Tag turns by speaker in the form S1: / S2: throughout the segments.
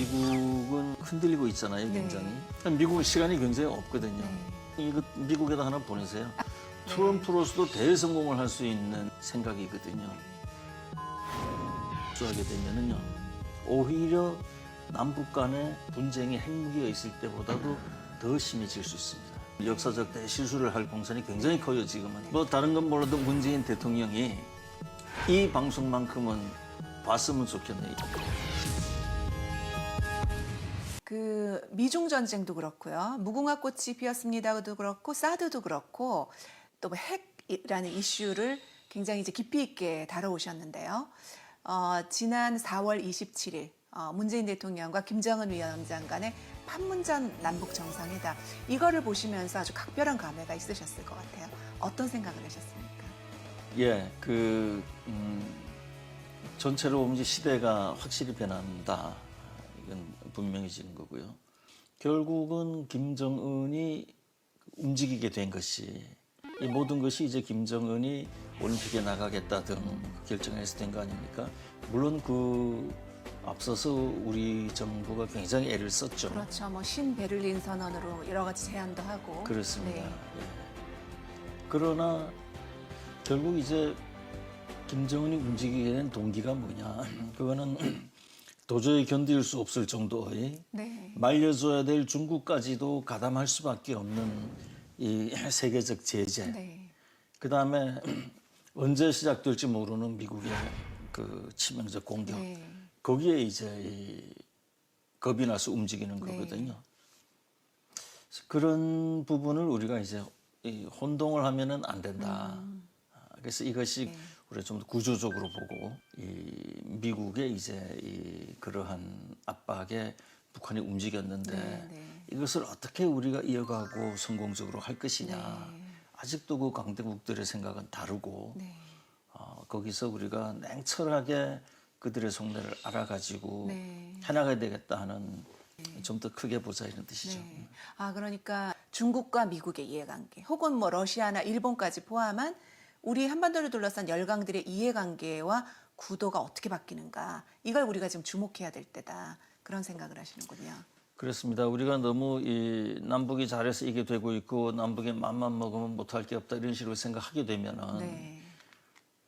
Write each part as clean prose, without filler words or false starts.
S1: 미국은 흔들리고 있잖아요, 굉장히. 미국은 시간이 굉장히 없거든요. 이거 미국에다 하나 보내세요. 트럼프로서도 대성공을 할 수 있는 생각이거든요. 하게 되면은요, 오히려 남북 간의 분쟁이 핵무기가 있을 때보다도 더 심해질 수 있습니다. 역사적 대실수를 할 공산이 굉장히 커요, 지금은. 뭐 다른 건 몰라도 문재인 대통령이 이 방송만큼은 봤으면 좋겠네요.
S2: 그 미중 전쟁도 그렇고요. 무궁화 꽃이 피었습니다도 그렇고 사드도 그렇고 또 뭐 핵이라는 이슈를 굉장히 이제 깊이 있게 다뤄오셨는데요. 지난 4월 27일 문재인 대통령과 김정은 위원장 간의 판문점 남북 정상회담 이거를 보시면서 아주 각별한 감회가 있으셨을 것 같아요. 어떤 생각을 하셨습니까?
S1: 예, 전체로 보면 이제 시대가 확실히 변한다. 이건 분명해지는 거고요. 결국은 김정은이 움직이게 된 것이 이 모든 것이 이제 김정은이 올림픽에 나가겠다 등 결정해서 된 거 아닙니까? 물론 그 앞서서 우리 정부가 굉장히 애를 썼죠.
S2: 그렇죠. 뭐 신베를린 선언으로 여러 가지 제안도 하고.
S1: 그렇습니다.
S2: 네.
S1: 예. 그러나 결국 이제 김정은이 움직이게 된 동기가 뭐냐? 그거는 도저히 견딜 수 없을 정도의
S2: 네.
S1: 말려줘야 될 중국까지도 가담할 수밖에 없는 이 세계적 제재.
S2: 네.
S1: 그다음에 언제 시작될지 모르는 미국의 그 치명적 공격.
S2: 네.
S1: 거기에 이제 이 겁이 나서 움직이는 거거든요. 그런 부분을 우리가 이제 이 혼동을 하면은 안 된다. 그래서 이것이 우리가 좀 더 구조적으로 보고 이 미국의 이제 이 그러한 압박에 북한이 움직였는데 이것을 어떻게 우리가 이어가고 성공적으로 할 것이냐. 아직도 그 강대국들의 생각은 다르고 거기서 우리가 냉철하게 그들의 속내를 알아가지고 해나가야 되겠다 하는 좀 더 크게 보자 이런 뜻이죠.
S2: 네. 그러니까 중국과 미국의 이해관계 혹은 뭐 러시아나 일본까지 포함한 우리 한반도를 둘러싼 열강들의 이해관계와 구도가 어떻게 바뀌는가 이걸 우리가 지금 주목해야 될 때다 그런 생각을 하시는군요.
S1: 그렇습니다. 우리가 너무 이 남북이 잘해서 이게 되고 있고 남북이 맘만 먹으면 못할 게 없다 이런 식으로 생각하게 되면은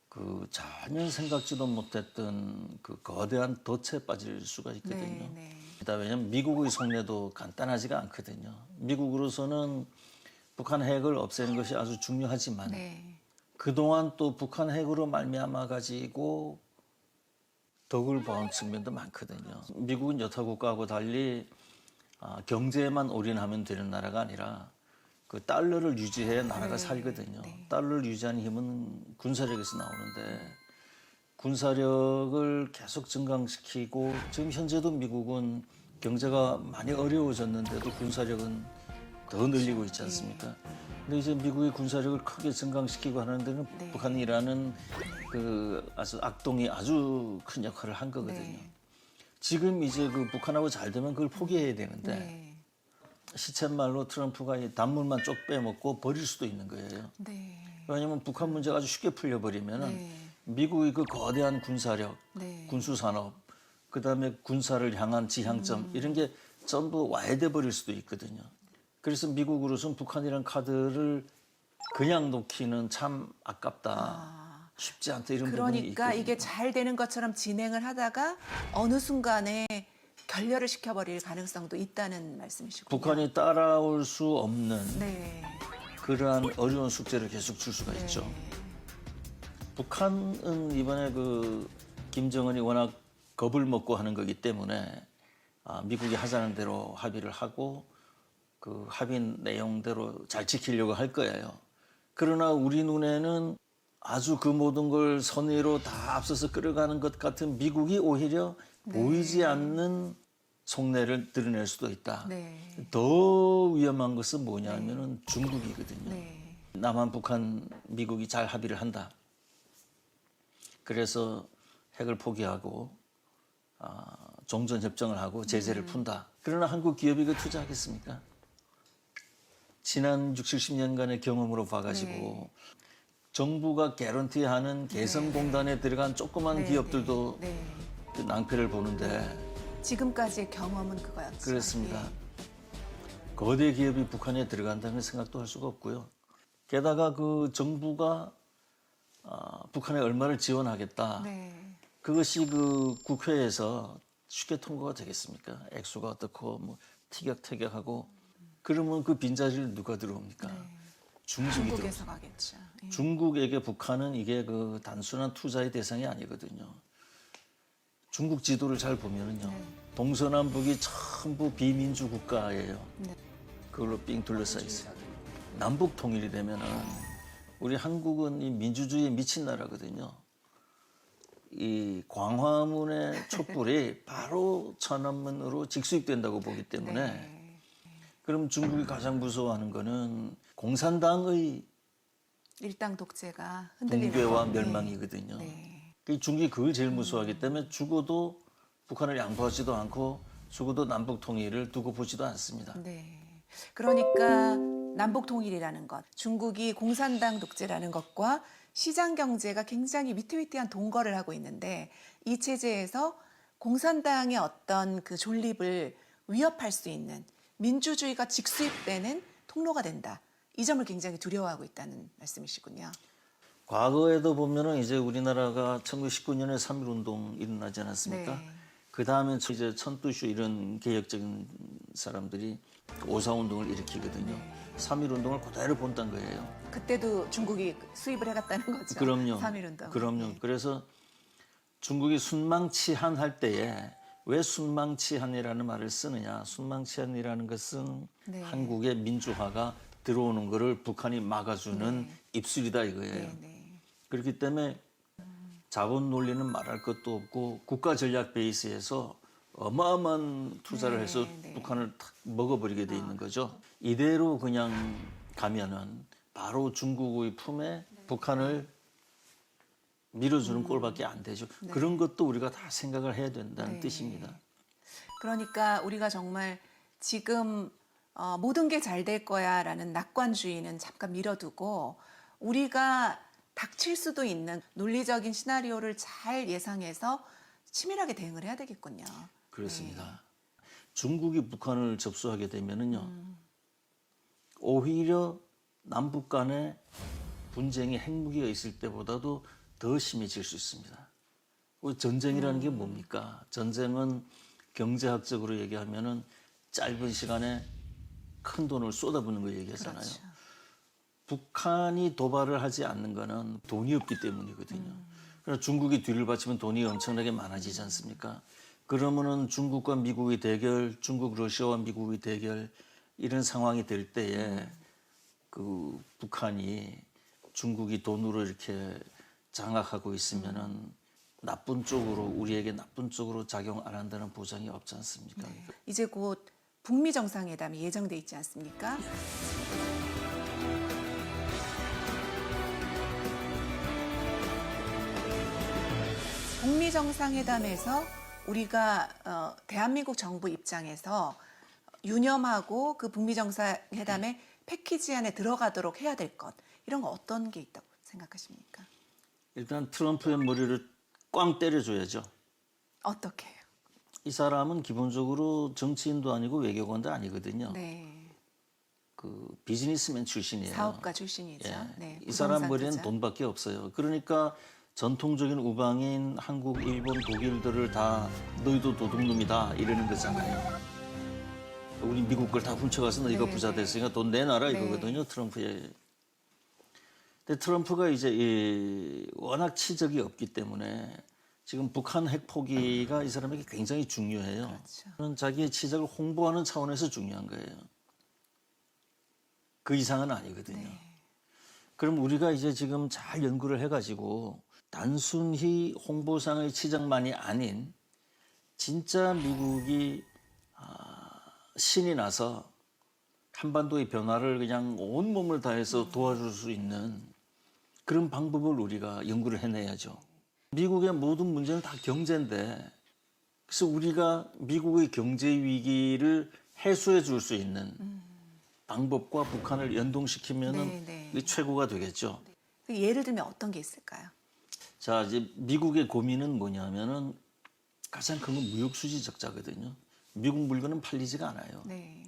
S1: 그 전혀 생각지도 못했던 그 거대한 덫에 빠질 수가 있거든요. 왜냐하면 미국의 속내도 간단하지가 않거든요. 미국으로서는 북한 핵을 없애는 것이 아주 중요하지만 그동안 또 북한 핵으로 말미암아 가지고 덕을 봐온 측면도 많거든요. 미국은 여타 국가하고 달리 경제에만 올인하면 되는 나라가 아니라 그 달러를 유지해야 나라가 살거든요. 달러를 유지하는 힘은 군사력에서 나오는데 군사력을 계속 증강시키고 지금 현재도 미국은 경제가 많이 어려워졌는데도 군사력은 더 늘리고 있지 않습니까? 근데 이제 미국의 군사력을 크게 증강시키고 하는 데는 북한이라는 그 아주 악동이 아주 큰 역할을 한 거거든요. 지금 이제 그 북한하고 잘 되면 그걸 포기해야 되는데 시쳇말로 트럼프가 이 단물만 쪽 빼먹고 버릴 수도 있는 거예요. 왜냐하면 북한 문제가 아주 쉽게 풀려버리면은 미국의 그 거대한 군사력, 군수산업, 그다음에 군사를 향한 지향점 이런 게 전부 와해돼 버릴 수도 있거든요. 그래서 미국으로서는 북한이라는 카드를 그냥 놓기는 참 아깝다. 쉽지 않다 이런 부분이 있거든요.
S2: 그러니까 이게 잘 되는 것처럼 진행을 하다가 어느 순간에 결렬을 시켜버릴 가능성도 있다는 말씀이시군요.
S1: 북한이 따라올 수 없는 그러한 어려운 숙제를 계속 줄 수가 있죠. 북한은 이번에 그 김정은이 워낙 겁을 먹고 하는 거기 때문에 미국이 하자는 대로 합의를 하고 그 합의 내용대로 잘 지키려고 할 거예요. 그러나 우리 눈에는 아주 그 모든 걸 선의로 다 앞서서 끌어가는 것 같은 미국이 오히려 보이지 않는 속내를 드러낼 수도 있다. 더 위험한 것은 뭐냐면은 중국이거든요. 남한, 북한, 미국이 잘 합의를 한다. 그래서 핵을 포기하고 종전 협정을 하고 제재를 푼다. 그러나 한국 기업이 그 투자하겠습니까? 지난 60, 70년간의 경험으로 봐가지고 정부가 개런티하는 개성공단에 들어간 조그만 기업들도 그 낭패를 보는데
S2: 지금까지의 경험은 그거였죠.
S1: 그렇습니다.
S2: 예.
S1: 거대 기업이 북한에 들어간다는 생각도 할 수가 없고요. 게다가 그 정부가 북한에 얼마를 지원하겠다.
S2: 네.
S1: 그것이 그 국회에서 쉽게 통과가 되겠습니까? 액수가 어떻고 뭐 티격태격하고 그러면 그 빈자리를 누가 들어옵니까? 중국이 들어옵니다.
S2: 중국에서 가겠죠. 예.
S1: 중국에게 북한은 이게 그 단순한 투자의 대상이 아니거든요. 중국 지도를 잘 보면은요.
S2: 네.
S1: 동서남북이 전부 비민주 국가예요.
S2: 네.
S1: 그걸로 삥 둘러싸여 있어요. 남북 통일이 되면은 우리 한국은 이 민주주의에 미친 나라거든요. 이 광화문의 촛불이 바로 천안문으로 직수입된다고 보기 때문에
S2: 네.
S1: 그럼 중국이 가장 무서워하는 거는 공산당의
S2: 일당 독재가 흔들리는
S1: 붕괴와
S2: 거.
S1: 멸망이거든요.
S2: 네.
S1: 그 중국이 그걸 제일 무서워하기 때문에 죽어도 북한을 양보하지도 않고 죽어도 남북 통일을 두고 보지도 않습니다.
S2: 네. 그러니까 남북 통일이라는 것, 중국이 공산당 독재라는 것과 시장 경제가 굉장히 위태위태한 동거를 하고 있는데 이 체제에서 공산당의 어떤 그 존립을 위협할 수 있는 민주주의가 직수입되는 통로가 된다. 이 점을 굉장히 두려워하고 있다는 말씀이시군요.
S1: 과거에도 보면은 이제 우리나라가 1919년에 3.1운동 일어나지 않았습니까?
S2: 네.
S1: 그 다음에 이제 천두쇼 이런 개혁적인 사람들이 5.4운동을 일으키거든요. 3.1운동을 그대로 본단 거예요.
S2: 그때도 중국이 수입을 해갔다는 거죠.
S1: 그럼요.
S2: 3.1운동.
S1: 그럼요. 그래서 중국이 순망치한 할 때에 왜 순망치한이라는 말을 쓰느냐. 순망치한이라는 것은
S2: 네.
S1: 한국의 민주화가 들어오는 거를 북한이 막아주는 입술이다 이거예요.
S2: 네, 네.
S1: 그렇기 때문에 자본 논리는 말할 것도 없고 국가 전략 베이스에서 어마어마한 투자를
S2: 네,
S1: 해서
S2: 네.
S1: 북한을 탁 먹어버리게 돼 있는 거죠. 이대로 그냥 가면은 바로 중국의 품에 북한을 밀어주는 꼴밖에 안 되죠. 그런 것도 우리가 다 생각을 해야 된다는
S2: 네.
S1: 뜻입니다.
S2: 그러니까 우리가 정말 지금 모든 게 잘 될 거야라는 낙관주의는 잠깐 밀어두고 우리가 닥칠 수도 있는 논리적인 시나리오를 잘 예상해서 치밀하게 대응을 해야 되겠군요.
S1: 그렇습니다. 중국이 북한을 접수하게 되면은요, 오히려 남북 간의 분쟁이 핵무기가 있을 때보다도 더 심해질 수 있습니다. 우리 전쟁이라는 게 뭡니까? 전쟁은 경제학적으로 얘기하면은 짧은 시간에 큰 돈을 쏟아붓는 걸 얘기하잖아요.
S2: 그렇죠.
S1: 북한이 도발을 하지 않는 거는 돈이 없기 때문이거든요. 그래서 중국이 뒤를 받치면 돈이 엄청나게 많아지지 않습니까? 그러면은 중국과 미국의 대결, 중국, 러시아와 미국의 대결 이런 상황이 될 때에 그 북한이 중국이 돈으로 이렇게 장악하고 있으면은 나쁜 쪽으로 우리에게 나쁜 쪽으로 작용 안 한다는 보장이 없지 않습니까?
S2: 이제 곧 북미 정상회담이 예정돼 있지 않습니까? 북미 정상회담에서 우리가 대한민국 정부 입장에서 유념하고 그 북미 정상회담의 패키지 안에 들어가도록 해야 될 것 이런 거 어떤 게 있다고 생각하십니까?
S1: 일단 트럼프의 머리를 꽝 때려줘야죠.
S2: 어떻게 해요?
S1: 이 사람은 기본적으로 정치인도 아니고 외교관도 아니거든요.
S2: 네,
S1: 그 비즈니스맨 출신이에요.
S2: 사업가 출신이죠.
S1: 예.
S2: 네,
S1: 이 사람
S2: 부동산
S1: 머리엔
S2: 투자.
S1: 돈밖에 없어요. 그러니까 전통적인 우방인 한국, 일본, 독일들을 다 너희도 도둑놈이다 이러는 거잖아요. 우리 미국 걸 다 훔쳐가서 너희가
S2: 네,
S1: 부자
S2: 네.
S1: 됐으니까 돈 내놔라
S2: 네.
S1: 이거거든요. 트럼프의. 근데 트럼프가 이제 워낙 치적이 없기 때문에 지금 북한 핵 포기가 이 사람에게 굉장히 중요해요.
S2: 그렇죠.
S1: 그런 자기의 치적을 홍보하는 차원에서 중요한 거예요. 그 이상은 아니거든요.
S2: 네.
S1: 그럼 우리가 이제 지금 잘 연구를 해가지고 단순히 홍보상의 치적만이 아닌 진짜 미국이 신이 나서 한반도의 변화를 그냥 온몸을 다해서 도와줄 수 있는 그런 방법을 우리가 연구를 해내야죠. 미국의 모든 문제는 다 경제인데 그래서 우리가 미국의 경제 위기를 해소해 줄 수 있는 방법과 북한을 연동시키면
S2: 네, 네.
S1: 은 최고가 되겠죠.
S2: 예를 들면 어떤 게 있을까요?
S1: 자, 이제 미국의 고민은 뭐냐면은 가장 큰 건 무역 수지 적자거든요. 미국 물건은 팔리지가 않아요.
S2: 네.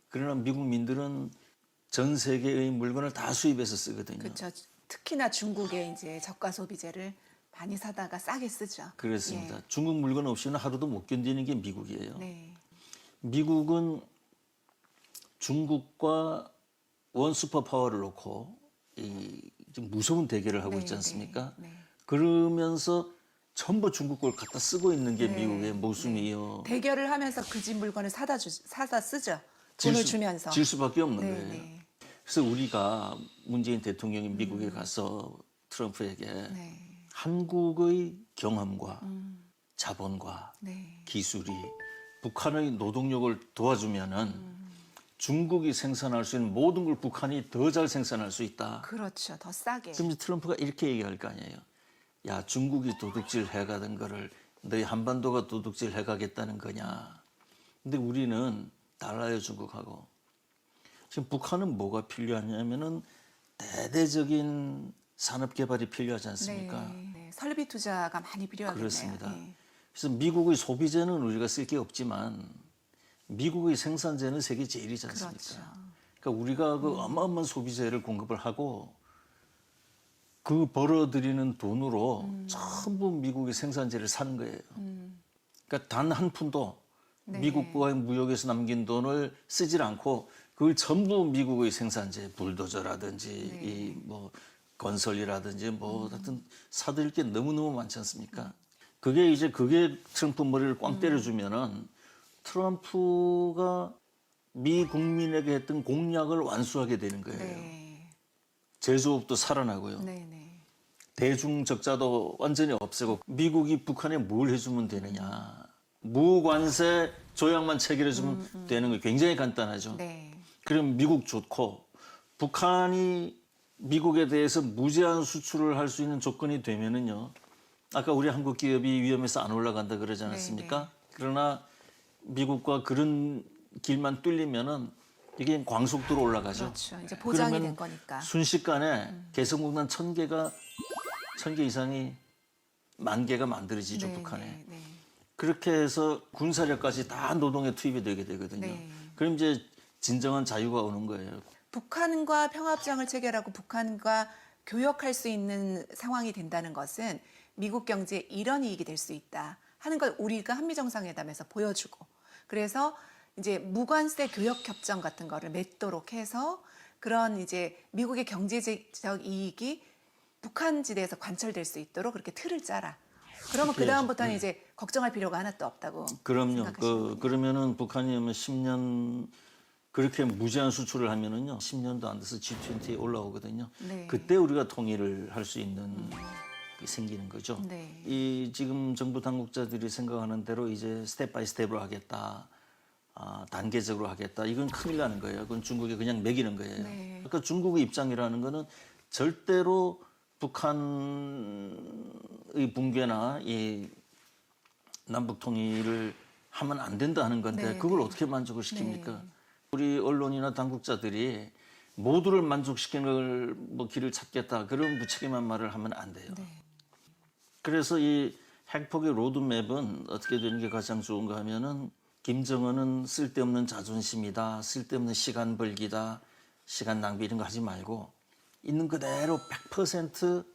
S1: 그러나 미국민들은 전 세계의 물건을 다 수입해서 쓰거든요.
S2: 그렇죠. 특히나 중국의 이제 저가 소비재를 많이 사다가 싸게 쓰죠.
S1: 그렇습니다. 중국 물건 없이는 하루도 못 견디는 게 미국이에요.
S2: 예. 네.
S1: 미국은 중국과 원 슈퍼 파워를 놓고 좀 무서운 대결을 하고
S2: 네,
S1: 있지 않습니까?
S2: 네, 네.
S1: 그러면서 전부 중국 걸 갖다 쓰고 있는 게
S2: 네,
S1: 미국의 모순이요.
S2: 대결을 하면서 그 집 물건을 사다 쓰죠. 돈을 주면서.
S1: 질 수밖에 없는
S2: 네,
S1: 거예요.
S2: 네.
S1: 그래서 우리가 문재인 대통령이 미국에 가서 트럼프에게
S2: 네.
S1: 한국의 경험과 자본과
S2: 네.
S1: 기술이 북한의 노동력을 도와주면은 중국이 생산할 수 있는 모든 걸 북한이 더 잘 생산할 수 있다.
S2: 그렇죠. 더 싸게.
S1: 그럼 이제 트럼프가 이렇게 얘기할 거 아니에요. 야, 중국이 도둑질 해가던 거를 너희 한반도가 도둑질 해가겠다는 거냐. 근데 우리는 달라요, 중국하고. 지금 북한은 뭐가 필요하냐면은 대대적인 산업 개발이 필요하지 않습니까?
S2: 네. 네. 설비 투자가 많이 필요하겠네요.
S1: 그렇습니다.
S2: 예.
S1: 그래서 미국의 소비재는 우리가 쓸 게 없지만 미국의 생산재는 세계 제일이지 않습니까?
S2: 그렇죠.
S1: 그러니까 우리가 그 어마어마한 소비재를 공급을 하고 그 벌어들이는 돈으로 전부 미국의 생산재를 사는 거예요. 그러니까 단 한 푼도
S2: 네.
S1: 미국과의 무역에서 남긴 돈을 쓰질 않고 그걸 전부 미국의 생산재, 불도저라든지
S2: 네.
S1: 이 뭐 건설이라든지 뭐 하여튼 사들일 게 너무너무 많지 않습니까? 그게 트럼프 머리를 꽝 때려주면은 트럼프가 미 국민에게 했던 공약을 완수하게 되는 거예요.
S2: 네.
S1: 제조업도 살아나고요.
S2: 네, 네.
S1: 대중 적자도 완전히 없애고 미국이 북한에 뭘 해주면 되느냐. 무관세 조약만 체결해주면 되는 거 굉장히 간단하죠.
S2: 네.
S1: 그럼 미국 좋고 북한이 미국에 대해서 무제한 수출을 할 수 있는 조건이 되면은요. 아까 우리 한국 기업이 위험해서 안 올라간다 그러지 않았습니까?
S2: 네.
S1: 그러나 미국과 그런 길만 뚫리면은 이게 광속도로 올라가죠.
S2: 그렇죠. 이제 보장이
S1: 그러면
S2: 된 거니까.
S1: 순식간에 개성공단 1,000개 이상이 10,000개가 만들어지죠,
S2: 네,
S1: 북한에.
S2: 네, 네.
S1: 그렇게 해서 군사력까지 다 노동에 투입이 되게 되거든요.
S2: 네.
S1: 그럼 이제 진정한 자유가 오는 거예요.
S2: 북한과 평화협정을 체결하고 북한과 교역할 수 있는 상황이 된다는 것은 미국 경제에 이런 이익이 될 수 있다 하는 걸 우리가 한미정상회담에서 보여주고 그래서 이제 무관세 교역협정 같은 거를 맺도록 해서 그런 이제 미국의 경제적 이익이 북한 지대에서 관철될 수 있도록 그렇게 틀을 짜라. 그러면 그 다음부터는 이제 걱정할 필요가 하나도 없다고.
S1: 그럼요.
S2: 생각하시는군요.
S1: 그러면은 북한이 10년 그렇게 무제한 수출을 하면은요, 10년도 안 돼서 G20에 올라오거든요.
S2: 네.
S1: 그때 우리가 통일을 할 수 있는 게 생기는 거죠.
S2: 네.
S1: 이 지금 정부 당국자들이 생각하는 대로 이제 스텝 바이 스텝으로 하겠다, 단계적으로 하겠다. 이건 큰일 나는 거예요. 그건 중국에 그냥 매기는 거예요.
S2: 네.
S1: 그러니까 중국의 입장이라는 거는 절대로 북한의 붕괴나 이 남북 통일을 하면 안 된다 하는 건데
S2: 네,
S1: 그걸
S2: 네.
S1: 어떻게 만족을 시킵니까?
S2: 네.
S1: 우리 언론이나 당국자들이 모두를 만족시키는 걸 뭐 길을 찾겠다 그런 무책임한 말을 하면 안 돼요.
S2: 네.
S1: 그래서 이 핵폭의 로드맵은 어떻게 되는 게 가장 좋은가 하면은 김정은은 쓸데없는 자존심이다, 쓸데없는 시간 벌기다, 시간 낭비 이런 거 하지 말고 있는 그대로 100%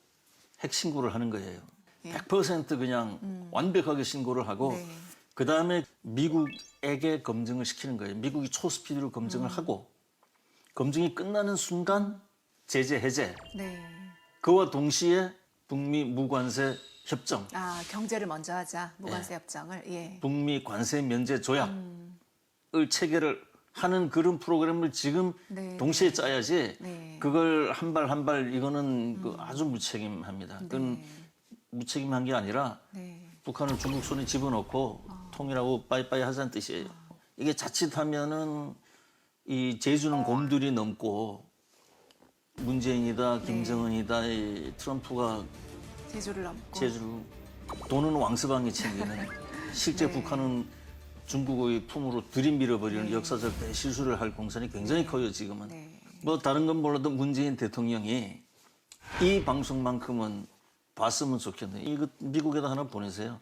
S1: 핵 신고를 하는 거예요. 100% 그냥 완벽하게 신고를 하고
S2: 네.
S1: 그 다음에 미국에게 검증을 시키는 거예요. 미국이 초스피드로 검증을 하고 검증이 끝나는 순간 제재 해제.
S2: 네.
S1: 그와 동시에 북미 무관세 협정,
S2: 아 경제를 먼저 하자 무관세 협정을 예.
S1: 북미 관세 면제 조약을 체결을 하는 그런 프로그램을 지금
S2: 네.
S1: 동시에 짜야지
S2: 네.
S1: 그걸 한 발 한 발 이거는 그 아주 무책임합니다. 그건
S2: 네.
S1: 무책임한 게 아니라
S2: 네.
S1: 북한을 중국 손에 집어넣고 통일하고 빠이빠이 하자는 뜻이에요. 이게 자칫하면은 이 제주는 곰들이 넘고 문재인이다, 김정은이다, 이 트럼프가
S2: 제주를 넘고
S1: 제주 돈은 왕서방이 챙기는 실제
S2: 네.
S1: 북한은 중국의 품으로 들이밀어버리는 역사적 대실수를 할 공산이 굉장히 커요 지금은.
S2: 네.
S1: 뭐 다른 건 몰라도 문재인 대통령이 이 방송만큼은 봤으면 좋겠네요. 이거 미국에다 하나 보내세요.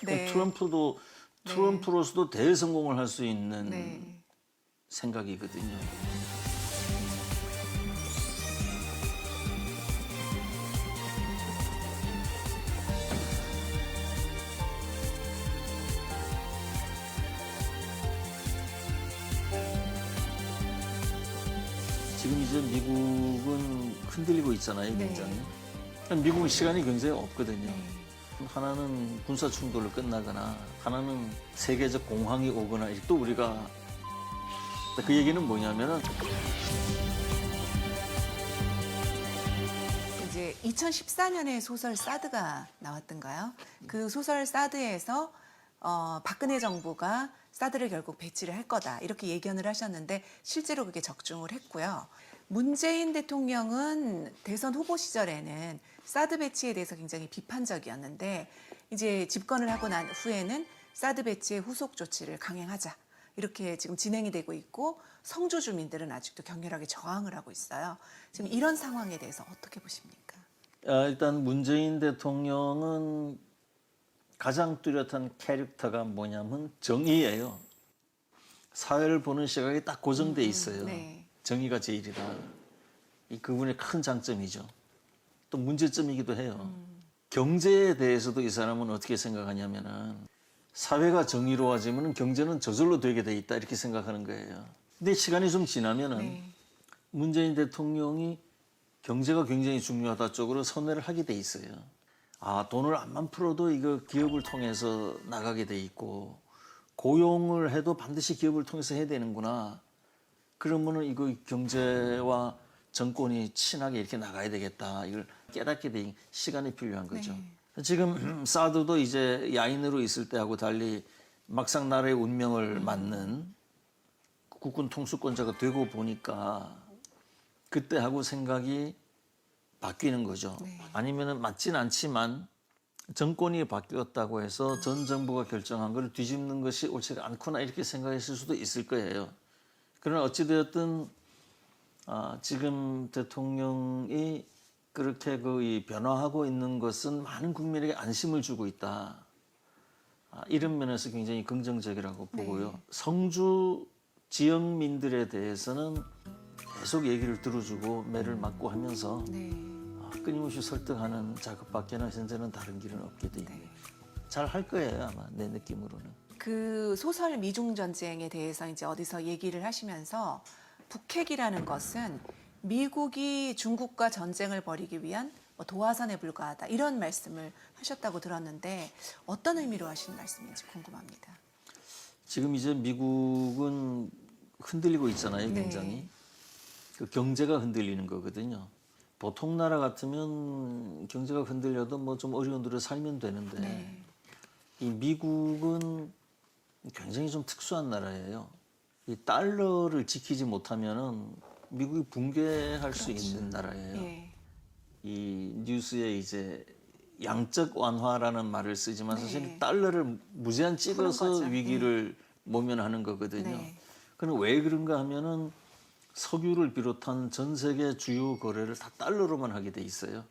S2: 네.
S1: 트럼프로서도 대성공을 할 수 있는
S2: 네.
S1: 생각이거든요. 지금 이제 미국은 흔들리고 있잖아요,
S2: 네.
S1: 굉장히. 미국은 시간이 굉장히 없거든요.
S2: 네.
S1: 하나는 군사 충돌로 끝나거나 하나는 세계적 공황이 오거나 또 우리가 그 얘기는 뭐냐면은
S2: 이제 2014년에 소설 사드가 나왔던가요? 그 소설 사드에서 박근혜 정부가 사드를 결국 배치를 할 거다 이렇게 예견을 하셨는데 실제로 그게 적중을 했고요. 문재인 대통령은 대선 후보 시절에는 사드 배치에 대해서 굉장히 비판적이었는데 이제 집권을 하고 난 후에는 사드 배치의 후속 조치를 강행하자 이렇게 지금 진행이 되고 있고 성주 주민들은 아직도 격렬하게 저항을 하고 있어요. 지금 이런 상황에 대해서 어떻게 보십니까?
S1: 일단 문재인 대통령은 가장 뚜렷한 캐릭터가 뭐냐면 정의예요. 사회를 보는 시각이 딱 고정돼 있어요.
S2: 네.
S1: 정의가 제일이다. 이 그분의 큰 장점이죠. 또 문제점이기도 해요. 경제에 대해서도 이 사람은 어떻게 생각하냐면은 사회가 정의로워지면 경제는 저절로 되게 돼 있다 이렇게 생각하는 거예요. 근데 시간이 좀 지나면은
S2: 네.
S1: 문재인 대통령이 경제가 굉장히 중요하다 쪽으로 선회를 하게 돼 있어요. 아, 돈을 암만 풀어도 이거 기업을 통해서 나가게 돼 있고 고용을 해도 반드시 기업을 통해서 해야 되는구나. 그러면은 이거 경제와 정권이 친하게 이렇게 나가야 되겠다. 이걸 깨닫게 돼 시간이 필요한 거죠.
S2: 네.
S1: 지금 사드도 이제 야인으로 있을 때하고 달리 막상 나라의 운명을 맡는 국군 통수권자가 되고 보니까 그때하고 생각이 바뀌는 거죠.
S2: 네.
S1: 아니면은 맞진 않지만 정권이 바뀌었다고 해서 전 정부가 결정한 걸 뒤집는 것이 옳지가 않구나 이렇게 생각했을 수도 있을 거예요. 그러나 어찌되었든 지금 대통령이 그렇게 이 변화하고 있는 것은 많은 국민에게 안심을 주고 있다. 이런 면에서 굉장히 긍정적이라고 보고요.
S2: 네.
S1: 성주 지역민들에 대해서는 계속 얘기를 들어주고 매를 맞고 하면서
S2: 네.
S1: 끊임없이 설득하는 작업밖에는 현재는 다른 길은 없게 돼 있네요. 잘 할 거예요 아마 내 느낌으로는.
S2: 그 소설 미중 전쟁에 대해서 이제 어디서 얘기를 하시면서 북핵이라는 것은 미국이 중국과 전쟁을 벌이기 위한 도화선에 불과하다 이런 말씀을 하셨다고 들었는데 어떤 의미로 하신 말씀인지 궁금합니다.
S1: 지금 이제 미국은 흔들리고 있잖아요 굉장히.
S2: 네.
S1: 그 경제가 흔들리는 거거든요. 보통 나라 같으면 경제가 흔들려도 뭐 좀 어려운 데로 살면 되는데
S2: 네.
S1: 이 미국은 굉장히 좀 특수한 나라예요. 이 달러를 지키지 못하면은 미국이 붕괴할 수 있는 나라예요.
S2: 예.
S1: 이 뉴스에 이제 양적 완화라는 말을 쓰지만 사실
S2: 네.
S1: 달러를 무제한 찍어서
S2: 거죠.
S1: 위기를 모면하는 거거든요.
S2: 네.
S1: 그럼 왜 그런가 하면은 석유를 비롯한 전 세계 주요 거래를 다 달러로만 하게 돼 있어요.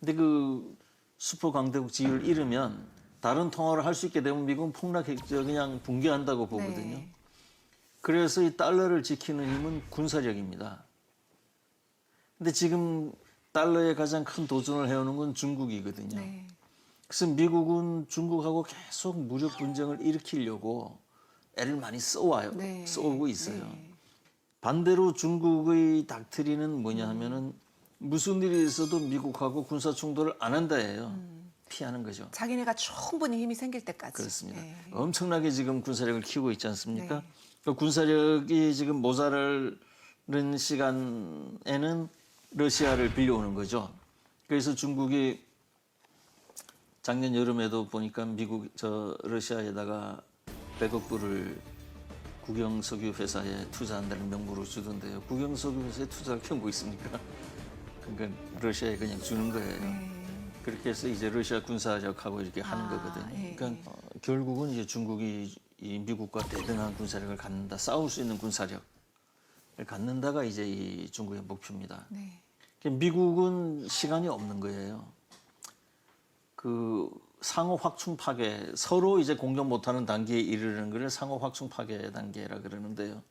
S1: 근데 그 슈퍼 강대국 지위를 잃으면 다른 통화를 할 수 있게 되면 미국은 그냥 붕괴한다고 보거든요.
S2: 네.
S1: 그래서 이 달러를 지키는 힘은 군사력입니다. 근데 지금 달러에 가장 큰 도전을 해오는 건 중국이거든요.
S2: 네.
S1: 그래서 미국은 중국하고 계속 무력 분쟁을 일으키려고 애를 많이 써와요.
S2: 네.
S1: 써오고 있어요.
S2: 네.
S1: 반대로 중국의 닥트리는 뭐냐 하면은 무슨 일이 있어도 미국하고 군사 충돌을 안 한다예요. 피하는 거죠.
S2: 자기네가 충분히 힘이 생길 때까지.
S1: 그렇습니다.
S2: 네.
S1: 엄청나게 지금 군사력을 키우고 있지 않습니까?
S2: 네.
S1: 그 군사력이 지금 모자라는 시간에는 러시아를 빌려오는 거죠. 그래서 중국이 작년 여름에도 보니까 러시아에다가 100억 불을 국영석유 회사에 투자한다는 명목으로 주던데요. 국영석유 회사에 투자할 게 뭐 있습니까? 그러니까 러시아에 그냥 주는 거예요.
S2: 네.
S1: 그렇게 해서 이제 러시아 군사력하고 이렇게 하는 거거든요.
S2: 예,
S1: 그러니까 결국은 이제 중국이 이 미국과 대등한 군사력을 갖는다, 싸울 수 있는 군사력을 갖는다가 이제 이 중국의 목표입니다.
S2: 네.
S1: 미국은 시간이 없는 거예요. 그 상호 확충 파괴, 서로 이제 공격 못하는 단계에 이르는 것을 상호 확충 파괴 단계라 그러는데요.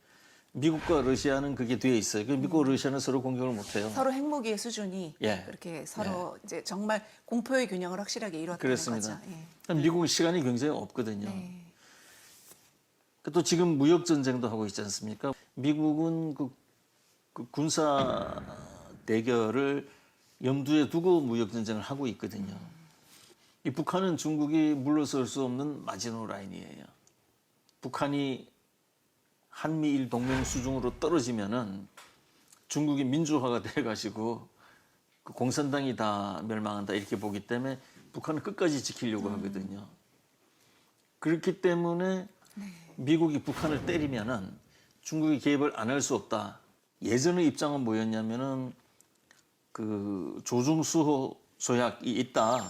S1: 미국과 러시아는 그게 뒤에 있어요. 미국과 러시아는 서로 공격을 못해요.
S2: 서로 핵무기의 수준이
S1: 예.
S2: 그렇게 서로 이제 정말 공포의 균형을 확실하게 이뤘다는
S1: 그렇습니다.
S2: 거죠. 예.
S1: 미국은 시간이 굉장히 없거든요.
S2: 네.
S1: 또 지금 무역 전쟁도 하고 있지 않습니까? 미국은 그 군사 대결을 염두에 두고 무역 전쟁을 하고 있거든요. 이 북한은 중국이 물러설 수 없는 마지노 라인이에요. 북한이 한미일 동맹 수준으로 떨어지면은 중국이 민주화가 돼가지고 그 공산당이 다 멸망한다 이렇게 보기 때문에 북한은 끝까지 지키려고 하거든요. 그렇기 때문에 미국이 북한을 때리면은 중국이 개입을 안 할 수 없다. 예전의 입장은 뭐였냐면은 그 조중수호 조약이 있다.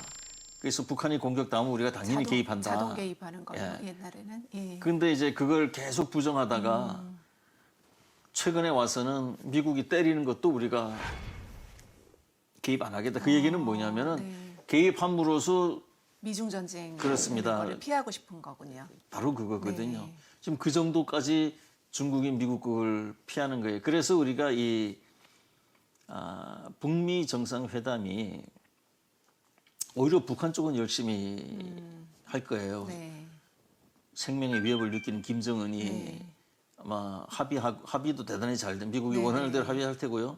S1: 그래서 북한이 공격당하면 우리가 당연히 개입한다.
S2: 자동 개입하는 거예요.
S1: 예.
S2: 옛날에는. 예.
S1: 그런데 이제 그걸 계속 부정하다가 최근에 와서는 미국이 때리는 것도 우리가 개입 안 하겠다. 그 얘기는 뭐냐면은
S2: 네.
S1: 개입함으로써
S2: 미중 전쟁
S1: 그렇습니다.
S2: 를 피하고 싶은 거군요.
S1: 바로 그거거든요.
S2: 네.
S1: 지금 그 정도까지 중국이 미국 걸 피하는 거예요. 그래서 우리가 이 북미 정상회담이 오히려 북한 쪽은 열심히 할 거예요.
S2: 네.
S1: 생명의 위협을 느끼는 김정은이
S2: 네.
S1: 아마 합의도 대단히 잘 돼. 미국이
S2: 네.
S1: 원하는 대로 합의할 테고요.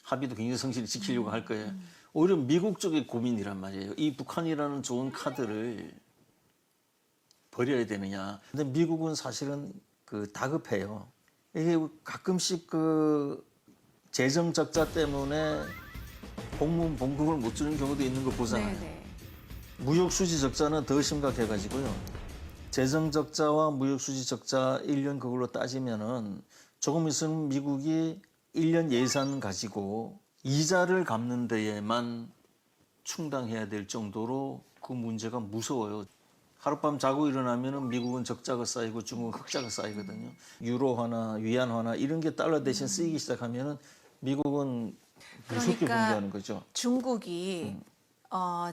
S1: 합의도 굉장히 성실히 지키려고 할 거예요. 오히려 미국 쪽의 고민이란 말이에요. 이 북한이라는 좋은 카드를 버려야 되느냐. 근데 미국은 사실은 그 다급해요. 이게 가끔씩 그 재정 적자 때문에 공무원 봉급을 못 주는 경우도 있는 거 보잖아요.
S2: 네.
S1: 무역 수지 적자는 더 심각해가지고요. 재정 적자와 무역 수지 적자 1년 그걸로 따지면은 조금 있으면 미국이 1년 예산 가지고 이자를 갚는 데에만 충당해야 될 정도로 그 문제가 무서워요. 하룻밤 자고 일어나면은 미국은 적자가 쌓이고 중국은 흑자가 쌓이거든요. 유로화나 위안화나 이런 게 달러 대신 쓰이기 시작하면은 미국은 무섭게
S2: 그러니까
S1: 붕괴하는 거죠.
S2: 중국이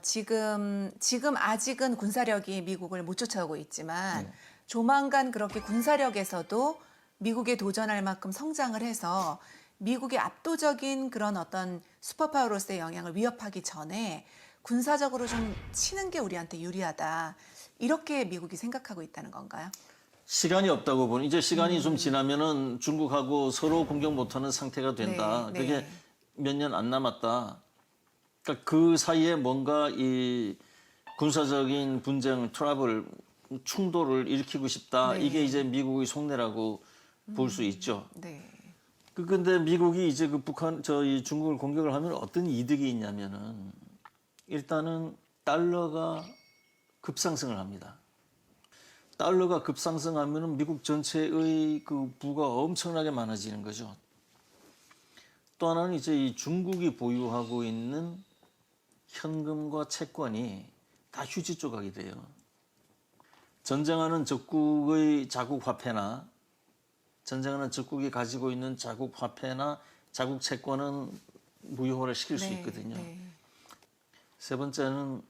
S2: 지금 아직은 군사력이 미국을 못 쫓아오고 있지만 조만간 그렇게 군사력에서도 미국에 도전할 만큼 성장을 해서 미국의 압도적인 그런 어떤 슈퍼파워로서의 영향을 위협하기 전에 군사적으로 좀 치는 게 우리한테 유리하다. 이렇게 미국이 생각하고 있다는 건가요?
S1: 시간이 없다고 보니 이제 시간이 좀 지나면은 중국하고 서로 공격 못하는 상태가 된다.
S2: 네,
S1: 그게
S2: 네.
S1: 몇 년 안 남았다. 그러니까 그 사이에 뭔가 이 군사적인 분쟁, 트러블, 충돌을 일으키고 싶다.
S2: 네.
S1: 이게 이제 미국의 속내라고 볼 수 있죠.
S2: 네.
S1: 근데 미국이 이제 그 이 중국을 공격을 하면 어떤 이득이 있냐면은 일단은 달러가 급상승을 합니다. 달러가 급상승하면은 미국 전체의 그 부가 엄청나게 많아지는 거죠. 또 하나는 이제 이 중국이 보유하고 있는 현금과 채권이 다 휴지 조각이 돼요. 전쟁하는 적국의 자국 화폐나 전쟁하는 적국이 가지고 있는 자국 화폐나 자국 채권은 무효화를 시킬 수 있거든요.
S2: 네.
S1: 세 번째는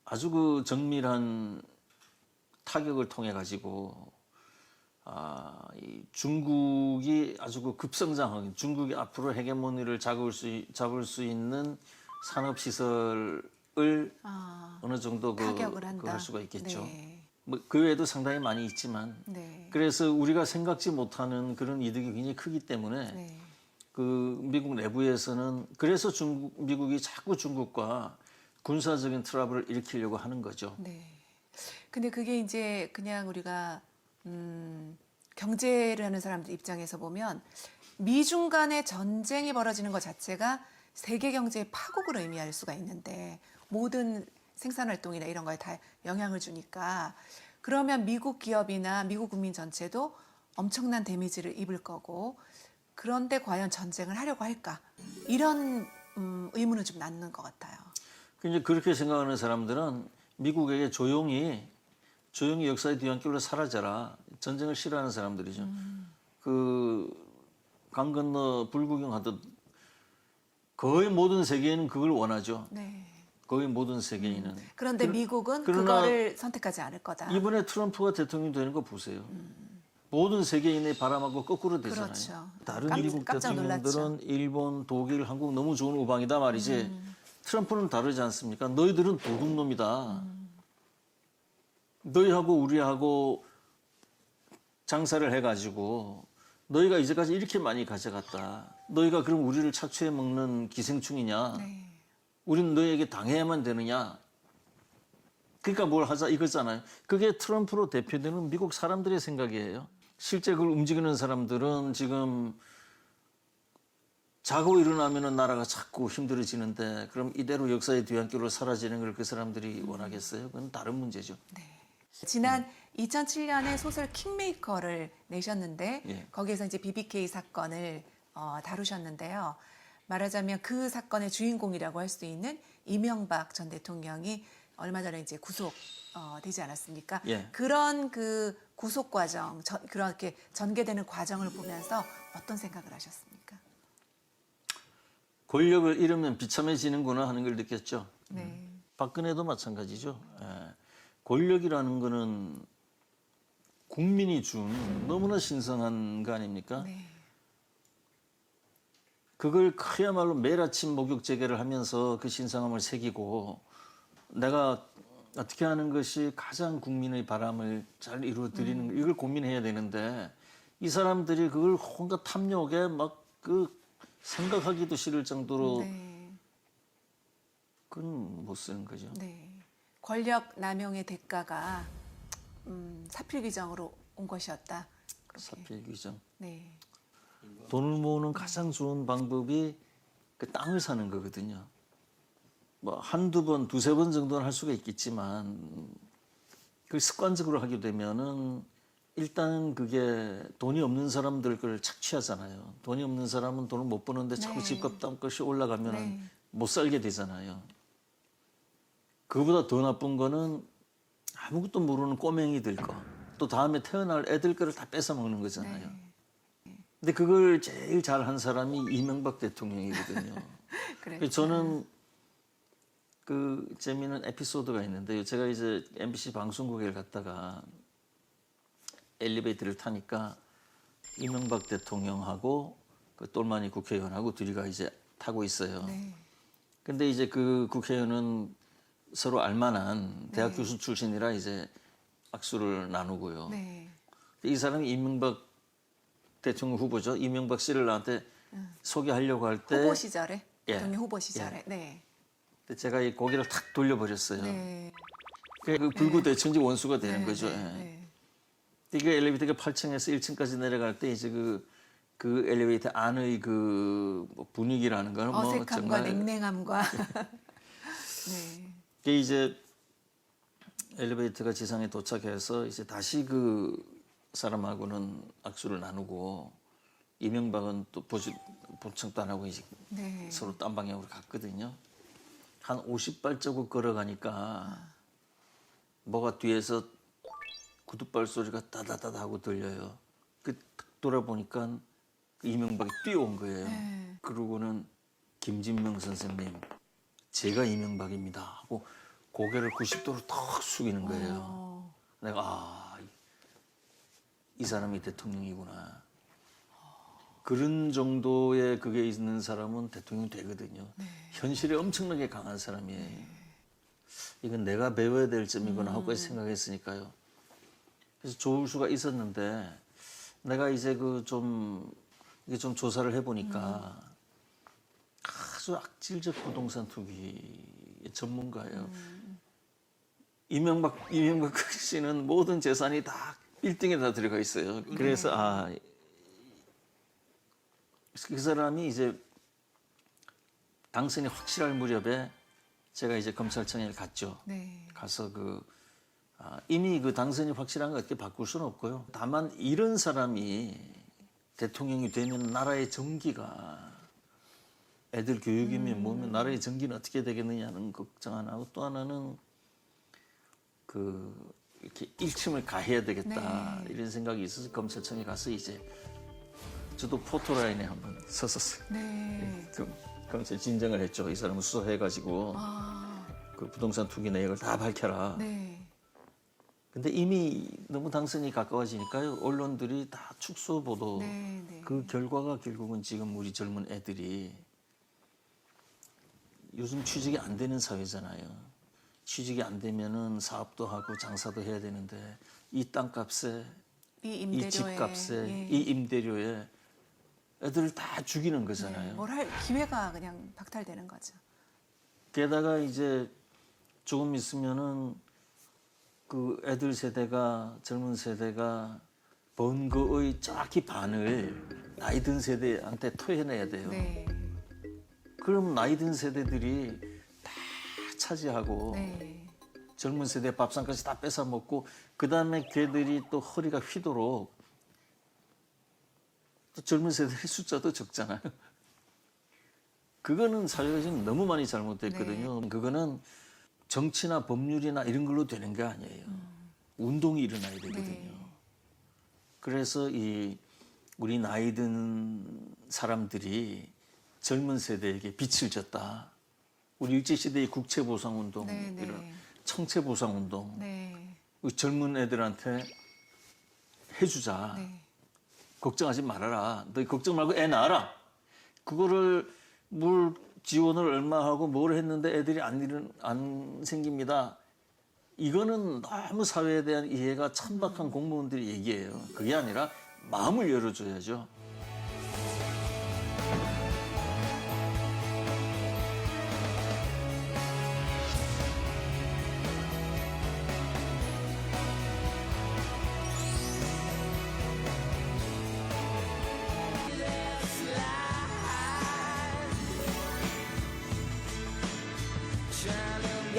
S1: 아주 그 정밀한 타격을 통해 가지고 이 중국이 아주 그 급성장하는 중국이 앞으로 헤게모니를 잡을 수 있는 산업 시설을 어느 정도
S2: 타격을 한다.
S1: 할 수가 있겠죠.
S2: 네.
S1: 뭐 그 외에도 상당히 많이 있지만
S2: 네.
S1: 그래서 우리가 생각지 못하는 그런 이득이 굉장히 크기 때문에
S2: 네.
S1: 그 미국 내부에서는 그래서 미국이 자꾸 중국과 군사적인 트러블을 일으키려고 하는 거죠.
S2: 네. 근데 그게 이제 그냥 우리가 경제를 하는 사람들 입장에서 보면 미중 간의 전쟁이 벌어지는 것 자체가 세계 경제의 파국을 의미할 수가 있는데 모든 생산 활동이나 이런 거에 다 영향을 주니까 그러면 미국 기업이나 미국 국민 전체도 엄청난 데미지를 입을 거고 그런데 과연 전쟁을 하려고 할까? 이런 의문은 좀 낳는 것 같아요.
S1: 이제 그렇게 생각하는 사람들은 미국에게 조용히 역사의 뒤안길로 사라져라. 전쟁을 싫어하는 사람들이죠. 그 강 건너 불구경하듯 거의 모든 세계에는 그걸 원하죠.
S2: 네.
S1: 거의 모든 세계인은.
S2: 그런데 미국은
S1: 그러나
S2: 그거를 선택하지 않을 거다.
S1: 이번에 트럼프가 대통령 되는 거 보세요. 모든 세계인의 바람하고 거꾸로 되잖아요.
S2: 그렇죠.
S1: 다른 미국
S2: 깜짝
S1: 대통령들은 일본, 독일, 한국 너무 좋은 우방이다 말이지. 트럼프는 다르지 않습니까? 너희들은 도둑놈이다. 너희하고 우리하고 장사를 해가지고 너희가 이제까지 이렇게 많이 가져갔다. 너희가 그럼 우리를 착취해 먹는 기생충이냐?
S2: 네.
S1: 우리는 너희에게 당해야만 되느냐? 그러니까 뭘 하자 이거잖아요. 그게 트럼프로 대표되는 미국 사람들의 생각이에요. 실제 그걸 움직이는 사람들은 지금 자고 일어나면은 나라가 자꾸 힘들어지는데 그럼 이대로 역사의 뒤안길로 사라지는 걸 그 사람들이 원하겠어요? 그건 다른 문제죠.
S2: 네. 지난 2007년에 소설 킹메이커를 내셨는데
S1: 예.
S2: 거기에서 이제 BBK 사건을 다루셨는데요. 말하자면 그 사건의 주인공이라고 할 수 있는 이명박 전 대통령이 얼마 전에 이제 구속 되지 않았습니까?
S1: 예.
S2: 그런 그 구속 과정, 그렇게 전개되는 과정을 보면서 어떤 생각을 하셨습니까?
S1: 권력을 잃으면 비참해지는구나 하는 걸 느꼈죠.
S2: 네.
S1: 박근혜도 마찬가지죠. 예. 권력이라는 거는 국민이 준 너무나 신성한 거 아닙니까?
S2: 네.
S1: 그걸 그야말로 매일 아침 목욕 재개를 하면서 그 신성함을 새기고 내가 어떻게 하는 것이 가장 국민의 바람을 잘 이루어드리는 이걸 고민해야 되는데 이 사람들이 그걸 온갖 탐욕에 막 그 생각하기도 싫을 정도로
S2: 네.
S1: 그건 못 쓰는 거죠.
S2: 네. 권력 남용의 대가가 사필 규정으로 온 것이었다. 그렇게.
S1: 사필 규정.
S2: 네.
S1: 돈을 모으는 가장 좋은 방법이 그 땅을 사는 거거든요. 뭐 한두 번, 두세 번 정도는 할 수가 있겠지만 그 습관적으로 하게 되면은 일단 그게 돈이 없는 사람들 걸 착취하잖아요. 돈이 없는 사람은 돈을 못 버는데 자꾸
S2: 네.
S1: 집값 땅값이 올라가면은
S2: 네.
S1: 못 살게 되잖아요. 그보다 더 나쁜 거는 아무것도 모르는 꼬맹이들 거, 또 다음에 태어날 애들 거를 다 뺏어 먹는 거잖아요. 근데 그걸 제일 잘한 사람이 이명박 대통령이거든요.
S2: 그래.
S1: 저는 그 재미있는 에피소드가 있는데요. 제가 이제 MBC 방송국에 갔다가 엘리베이터를 타니까 이명박 대통령하고 그 똘마니 국회의원하고 둘이가 이제 타고 있어요.
S2: 네.
S1: 근데 이제 그 국회의원은 서로 알만한 대학 교수 출신이라 이제 악수를 나누고요.
S2: 네.
S1: 이 사람이 이명박 대통령 후보죠. 이명박 씨를 나한테 소개하려고 할 때
S2: 후보 시절에
S1: 예.
S2: 대통령 후보 시절에 네.
S1: 제가 이 고개를 탁 돌려버렸어요.
S2: 네.
S1: 그 불구 대천지 원수가 되는
S2: 네,
S1: 거죠.
S2: 네,
S1: 예.
S2: 네.
S1: 이게 엘리베이터가 8층에서 1층까지 내려갈 때 이제 그 엘리베이터 안의 그뭐 분위기라는 거는 뭐
S2: 어색함과
S1: 정말
S2: 냉랭함과 네.
S1: 이게 이제 엘리베이터가 지상에 도착해서 이제 다시 그 사람하고는 악수를 나누고 이명박은 또 보청도 안 하고 이제
S2: 네.
S1: 서로 딴 방향으로 갔거든요. 한 50발자국 걸어가니까 뭐가 뒤에서 구둣발 소리가 따다다다 하고 들려요. 그 딱 돌아보니까 그 이명박이 뛰어온 거예요.
S2: 네.
S1: 그러고는 김진명 선생님, 제가 이명박입니다 하고 고개를 90도로 턱 숙이는 거예요. 내가 이 사람이 대통령이구나. 그런 정도의 그게 있는 사람은 대통령이 되거든요. 현실에 엄청나게 강한 사람이에요. 이건 내가 배워야 될 점이구나 하고 생각했으니까요. 그래서 좋을 수가 있었는데 내가 이제 이게 좀 조사를 해보니까 아주 악질적 부동산 투기 전문가예요. 이명박 씨는 모든 재산이 다 1등에 다 들어가 있어요. 그래서 그 사람이 이제 당선이 확실할 무렵에 제가 이제 검찰청에 갔죠.
S2: 네.
S1: 가서 이미 그 당선이 확실한 거 어떻게 바꿀 수는 없고요. 다만 이런 사람이 대통령이 되면 나라의 정기가 애들 교육이면 뭐면 나라의 정기는 어떻게 되겠느냐는 걱정 하나하고 또 하나는 이렇게 일침을 가해야 되겠다 이런 생각이 있어서 검찰청에 가서 이제 저도 포토라인에 한번 섰었어요.
S2: 네.
S1: 검찰 진정을 했죠. 이 사람을 수사해가지고 그 부동산 투기 내역을 다 밝혀라.
S2: 네.
S1: 근데 이미 너무 당선이 가까워지니까요. 언론들이 다 축소 보도.
S2: 네, 네.
S1: 그 결과가 결국은 지금 우리 젊은 애들이 요즘 취직이 안 되는 사회잖아요. 취직이 안 되면은 사업도 하고 장사도 해야 되는데 이 땅값에
S2: 이
S1: 이
S2: 임대료에
S1: 집값에
S2: 예.
S1: 이 임대료에 애들을 다 죽이는 거잖아요.
S2: 뭘 할 기회가 그냥 박탈되는 거죠.
S1: 게다가 이제 조금 있으면은 그 애들 세대가 젊은 세대가 번 거의 정확히 반을 나이 든 세대한테 토해내야 돼요.
S2: 네.
S1: 그럼 나이 든 세대들이 다 차지하고
S2: 네.
S1: 젊은 세대 밥상까지 다 뺏어 먹고 그 다음에 걔들이 또 허리가 휘도록 또 젊은 세대의 숫자도 적잖아요. 그거는 사회가 지금 너무 많이 잘못됐거든요. 그거는 정치나 법률이나 이런 걸로 되는 게 아니에요. 운동이 일어나야 되거든요.
S2: 네.
S1: 그래서 이 우리 나이 든 사람들이 젊은 세대에게 빛을 줬다. 우리 일제시대의 국채보상운동,
S2: 네, 네.
S1: 이런 청채보상운동,
S2: 네.
S1: 우리 젊은 애들한테 해주자.
S2: 네.
S1: 걱정하지 말아라. 너 걱정 말고 애 낳아라. 그거를 뭘 지원을 얼마 하고 뭘 했는데 애들이 안 생깁니다. 이거는 너무 사회에 대한 이해가 천박한 공무원들의 얘기예요. 그게 아니라 마음을 열어줘야죠.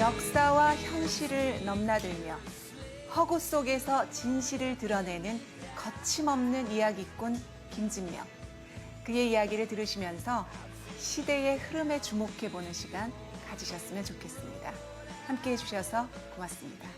S2: 역사와 현실을 넘나들며 허구 속에서 진실을 드러내는 거침없는 이야기꾼 김진명. 그의 이야기를 들으시면서 시대의 흐름에 주목해보는 시간 가지셨으면 좋겠습니다. 함께해 주셔서 고맙습니다.